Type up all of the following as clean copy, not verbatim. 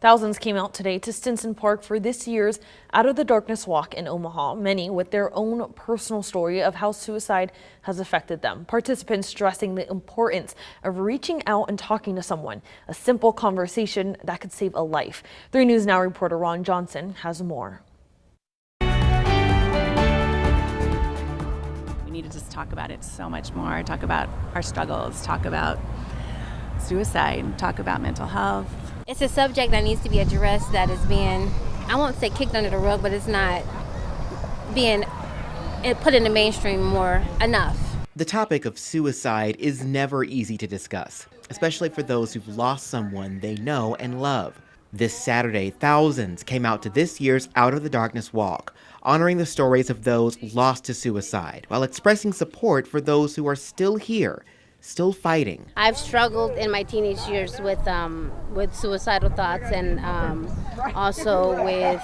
Thousands came out today to Stinson Park for this year's Out of the Darkness Walk in Omaha, many with their own personal story of how suicide has affected them. Participants stressing the importance of reaching out and talking to someone, a simple conversation that could save a life. 3 News Now reporter Ron Johnson has more. We need to just talk about it so much more, talk about our struggles, talk about suicide, talk about mental health. It's a subject that needs to be addressed that is being, I won't say kicked under the rug, but it's not being put in the mainstream more enough. The topic of suicide is never easy to discuss, especially for those who've lost someone they know and love. This Saturday, thousands came out to this year's Out of the Darkness Walk, honoring the stories of those lost to suicide, while expressing support for those who are still here, still fighting. I've struggled in my teenage years with suicidal thoughts and also with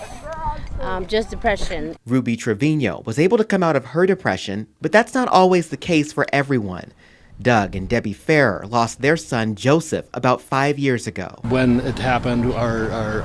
just depression. Ruby Trevino was able to come out of her depression, but that's not always the case for everyone. Doug and Debbie Farrer lost their son Joseph about 5 years ago. When it happened, our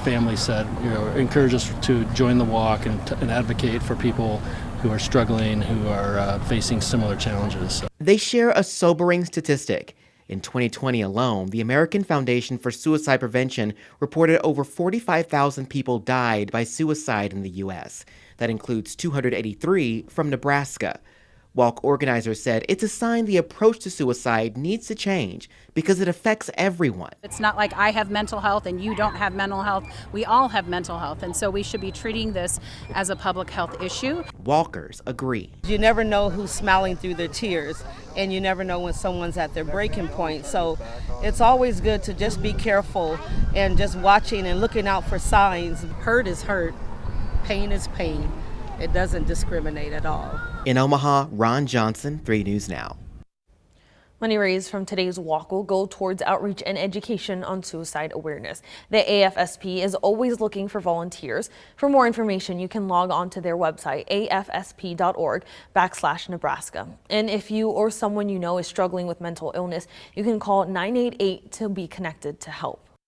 family said, encouraged us to join the walk and advocate for people who are struggling, who are facing similar challenges. They share a sobering statistic. In 2020 alone, the American Foundation for Suicide Prevention reported over 45,000 people died by suicide in the U.S. That includes 283 from Nebraska. Walk organizers said it's a sign the approach to suicide needs to change because it affects everyone. It's not like I have mental health and you don't have mental health. We all have mental health, and so we should be treating this as a public health issue. Walkers agree. You never know who's smiling through their tears, and you never know when someone's at their breaking point. So it's always good to just be careful and just watching and looking out for signs. Hurt is hurt, pain is pain. It doesn't discriminate at all. In Omaha, Ron Johnson, 3 News Now. Money raised from today's walk will go towards outreach and education on suicide awareness. The AFSP is always looking for volunteers. For more information, you can log on to their website, afsp.org/Nebraska. And if you or someone you know is struggling with mental illness, you can call 988 to be connected to help.